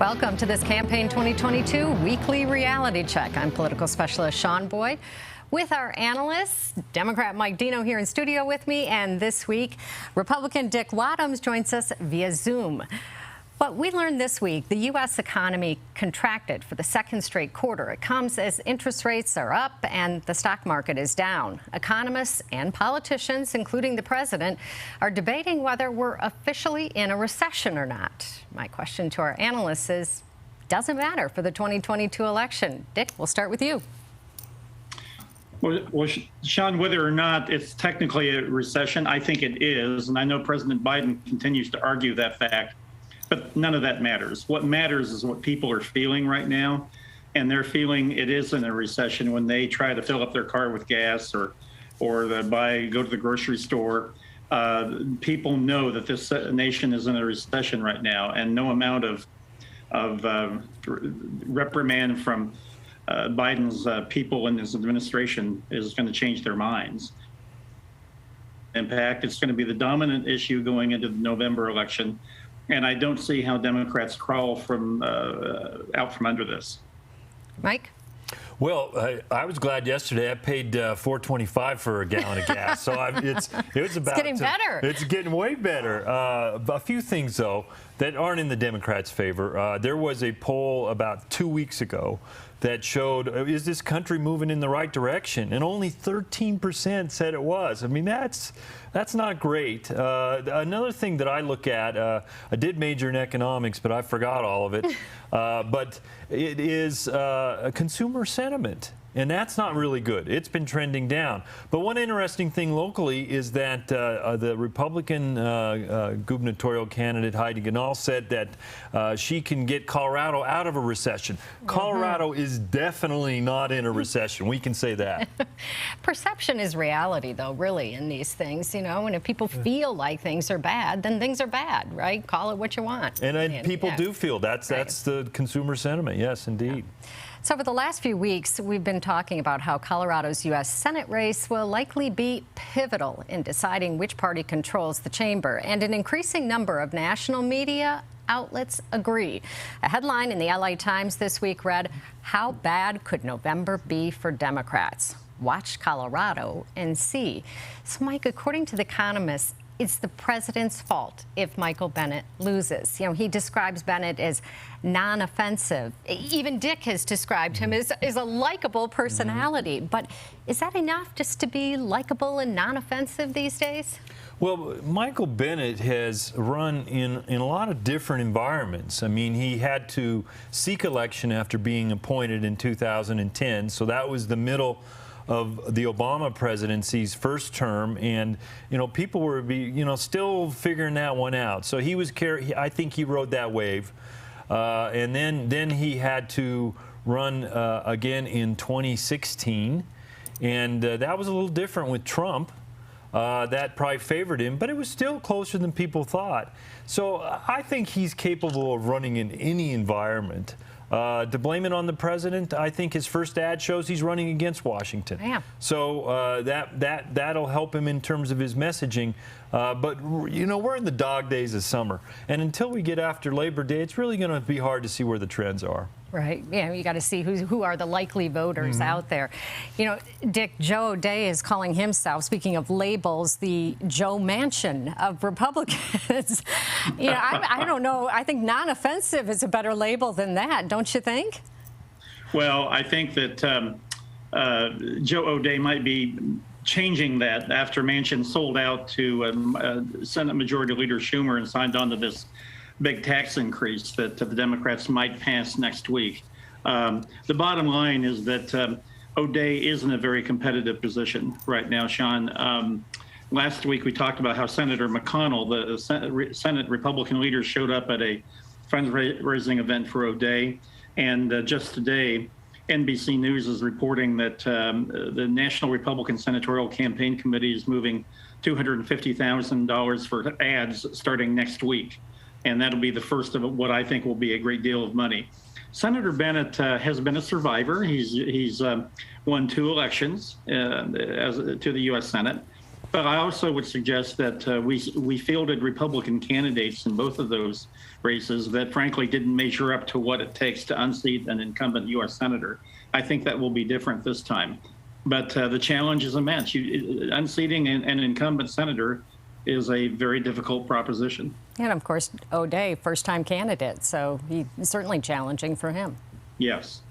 Welcome to this Campaign 2022 weekly reality check. I'm political specialist Shaun with our analysts, Democrat Mike Dino here in studio with me, and this week, Republican Dick Wadhams joins us via Zoom. What we learned this week, the U.S. economy contracted for the second straight quarter. It comes as interest rates are up and the stock market is down. Economists and politicians, including the president, are debating whether we're officially in a recession or not. My question to our analysts is, doesn't matter for the 2022 election. Dick, we'll start with you. Well, Shaun, whether or not it's technically a recession, I think it is. And I know President Biden continues to argue that fact. But none of that matters. What matters is what people are feeling right now. And they're feeling it is in a recession when they try to fill up their car with gas or go to the grocery store. People know that this nation is in a recession right now, and no amount of reprimand from Biden's people and his administration is going to change their minds. In fact, it's going to be the dominant issue going into the November election. And I don't see how Democrats crawl out from under this. Mike? Well, I was glad yesterday. I paid $4.25 for a gallon of gas, so it's getting better. It's getting way better. A few things though that aren't in the Democrats' favor. There was a poll about 2 weeks ago that showed, is this country moving in the right direction? And only 13% said it was. I mean, that's not great. Another thing that I look at, I did major in economics, but I forgot all of it. But it is consumer sentiment. And that's not really good. It's been trending down. But one interesting thing locally is that the Republican gubernatorial candidate Heidi Ganahl said that she can get Colorado out of a recession. Colorado is definitely not in a recession. We can say that. Perception is reality, though, really, in these things. You know, and if people feel like things are bad, then things are bad, right? Call it what you want. And people do feel that's the consumer sentiment. Yes, indeed. Yeah. So over the last few weeks, we've been talking about how Colorado's U.S. Senate race will likely be pivotal in deciding which party controls the chamber. And an increasing number of national media outlets agree. A headline in the LA Times this week read, "How bad could November be for Democrats? Watch Colorado and see." So, Mike, according to The Economist, it's the president's fault if Michael Bennet loses. You know, he describes Bennet as non-offensive. Even Dick has described him as a likable personality. But is that enough just to be likable and non-offensive these days? Well, Michael Bennet has run in a lot of different environments. I mean, he had to seek election after being appointed in 2010, so that was the middle of the Obama presidency's first term, and people were still figuring that one out. So he was I think he rode that wave, and then he had to run again in 2016, and that was a little different with Trump. That probably favored him, but it was still closer than people thought. So I think he's capable of running in any environment. To blame it on the president, I think his first ad shows he's running against Washington. Yeah. So that'll help him in terms of his messaging. But we're in the dog days of summer, and until we get after Labor Day, it's really going to be hard to see where the trends are. Right. Yeah, you got to see who are the likely voters out there. You know, Dick, Joe O'Dea is calling himself, speaking of labels, the Joe Manchin of Republicans. I don't know. I think non-offensive is a better label than that, don't you think? Well, I think that Joe O'Dea might be changing that after Manchin sold out to Senate Majority Leader Schumer and signed on to this big tax increase that the Democrats might pass next week. The bottom line is that O'Dea is in a very competitive position right now, Shaun. Last week we talked about how Senator McConnell, the Senate Republican leader, showed up at a fundraising event for O'Dea. And just today, NBC News is reporting that the National Republican Senatorial Campaign Committee is moving $250,000 for ads starting next week. And that'll be the first of what I think will be a great deal of money. Senator Bennet has been a survivor. He's won 2 elections to the U.S. Senate. But I also would suggest that we fielded Republican candidates in both of those races that frankly didn't measure up to what it takes to unseat an incumbent U.S. senator. I think that will be different this time. But the challenge is immense. Unseating an incumbent senator is a very difficult proposition. And of course, O'Day, first-time candidate, so he's certainly challenging for him. Yes.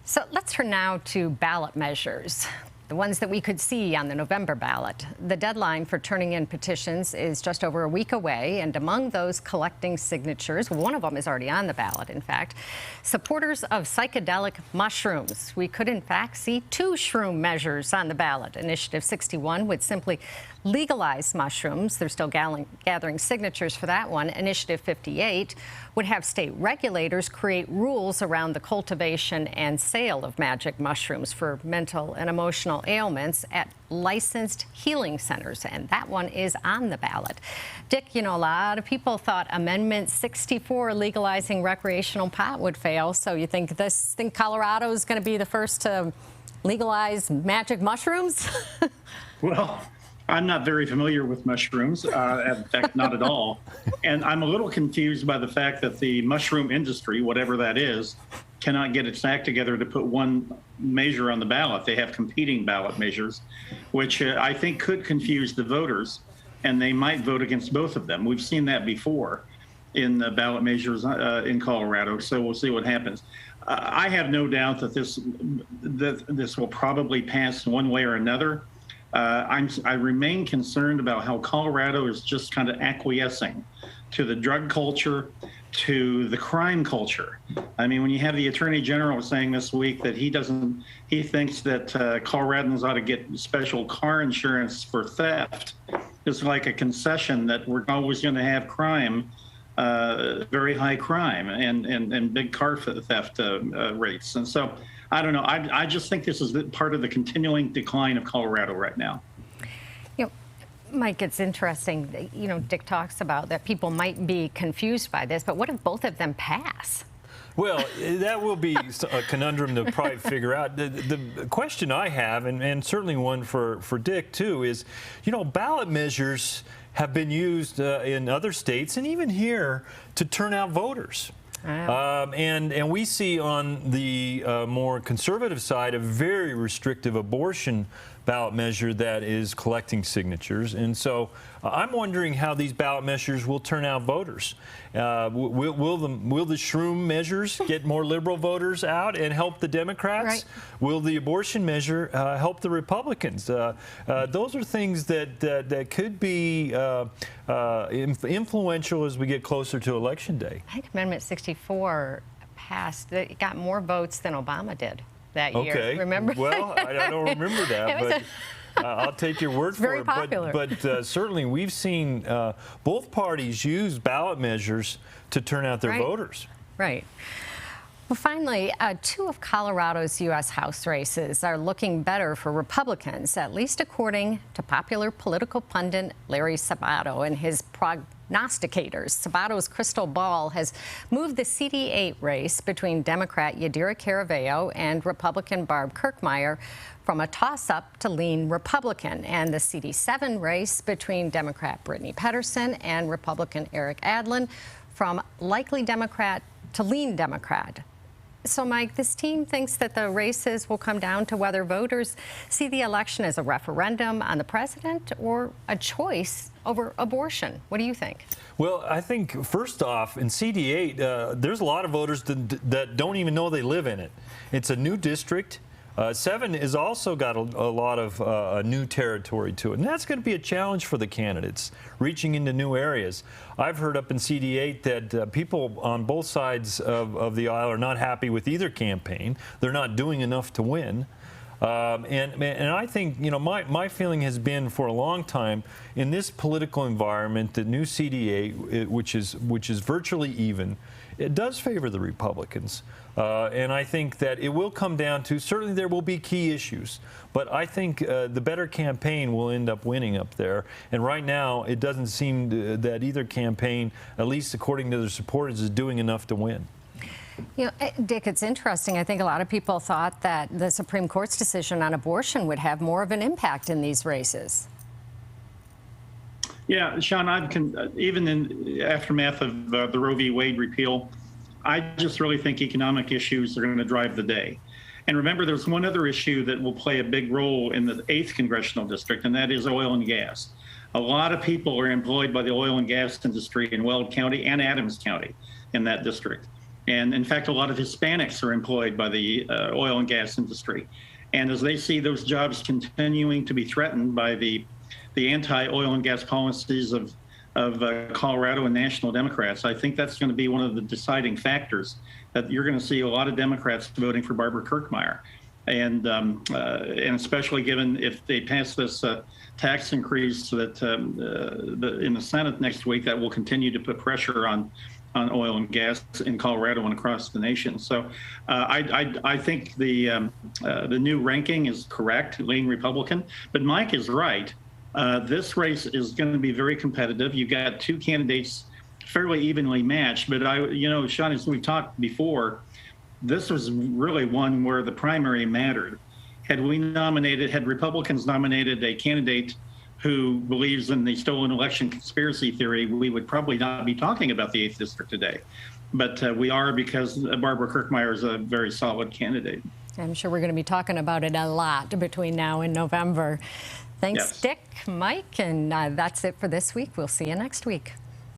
So let's turn now to ballot measures, the ones that we could see on the November ballot. The deadline for turning in petitions is just over a week away, and among those collecting signatures, one of them is already on the ballot, in fact, supporters of psychedelic mushrooms. We could, in fact, see 2 shroom measures on the ballot. Initiative 61 would simply legalize mushrooms. They're still gathering signatures for that one. Initiative 58 would have state regulators create rules around the cultivation and sale of magic mushrooms for mental and emotional ailments at licensed healing centers, and that one is on the ballot. Dick, you know, a lot of people thought Amendment 64 legalizing recreational pot would fail, so you think Colorado is going to be the first to legalize magic mushrooms? Well, I'm not very familiar with mushrooms, in fact, not at all. And I'm a little confused by the fact that the mushroom industry, whatever that is, cannot get its act together to put one measure on the ballot. They have competing ballot measures, which I think could confuse the voters, and they might vote against both of them. We've seen that before in the ballot measures in Colorado, so we'll see what happens. I have no doubt that this will probably pass one way or another. I remain concerned about how Colorado is just kind of acquiescing to the drug culture, to the crime culture. I mean, when you have the Attorney General saying this week that he thinks that Coloradans ought to get special car insurance for theft, it's like a concession that we're always going to have crime, very high crime and big car theft rates. And so, I don't know. I just think this is part of the continuing decline of Colorado right now. You know, Mike, it's interesting. You know, Dick talks about that people might be confused by this, but what if both of them pass? Well, that will be a conundrum to probably figure out. The question I have, and certainly one for Dick too, is, you know, ballot measures have been used in other states and even here to turn out voters. And we see on the more conservative side a very restrictive abortion ballot measure that is collecting signatures. And so I'm wondering how these ballot measures will turn out voters. Will the shroom measures get more liberal voters out and help the Democrats? Right. Will the abortion measure help the Republicans? Those are things that could be influential as we get closer to Election Day. I think Amendment 64 passed. It got more votes than Obama did that year. Okay. Remember? Well, I don't remember that, but I'll take your word for very it. Popular. But certainly we've seen both parties use ballot measures to turn out their voters. Right. Well, finally, 2 of Colorado's U.S. House races are looking better for Republicans, at least according to popular political pundit Larry Sabato and his prognosticators. Sabato's crystal ball has moved the CD8 race between Democrat Yadira Caraveo and Republican Barb Kirkmeyer from a toss-up to lean Republican, and the CD7 race between Democrat Brittany Pedersen and Republican Eric Adlin from likely Democrat to lean Democrat. So, Mike, this team thinks that the races will come down to whether voters see the election as a referendum on the president or a choice over abortion. What do you think? Well, I think, first off, in CD8, there's a lot of voters that don't even know they live in it. It's a new district. 7 has also got a lot of new territory to it, and that's going to be a challenge for the candidates, reaching into new areas. I've heard up in CD8 that people on both sides of the aisle are not happy with either campaign. They're not doing enough to win. And I think, you know, my feeling has been for a long time in this political environment that new CD8, which is virtually even, it does favor the Republicans. And I think that it will come down to, certainly there will be key issues, but I think the better campaign will end up winning up there. And right now, it doesn't seem that either campaign, at least according to their supporters, is doing enough to win. You know, Dick, it's interesting. I think a lot of people thought that the Supreme Court's decision on abortion would have more of an impact in these races. Yeah, Shaun, even in the aftermath of the Roe v. Wade repeal, I just really think economic issues are going to drive the day. And remember, there's one other issue that will play a big role in the 8th congressional district, and that is oil and gas. A lot of people are employed by the oil and gas industry in Weld County and Adams County in that district. And in fact, a lot of Hispanics are employed by the oil and gas industry. And as they see those jobs continuing to be threatened by the anti-oil and gas policies of Colorado and national Democrats, I think that's going to be one of the deciding factors, that you're going to see a lot of Democrats voting for Barbara Kirkmeyer. And especially given if they pass this tax increase that in the Senate next week, that will continue to put pressure on oil and gas in Colorado and across the nation. So I think the new ranking is correct, leaning Republican. But Mike is right. This race is going to be very competitive. You've got two candidates fairly evenly matched. But Shaun, as we've talked before, this was really one where the primary mattered. Had Republicans nominated a candidate who believes in the stolen election conspiracy theory, we would probably not be talking about the 8th district today. But we are, because Barbara Kirkmeyer is a very solid candidate. I'm sure we're going to be talking about it a lot between now and November. Thanks, Yes. Dick, Mike, and that's it for this week. We'll see you next week.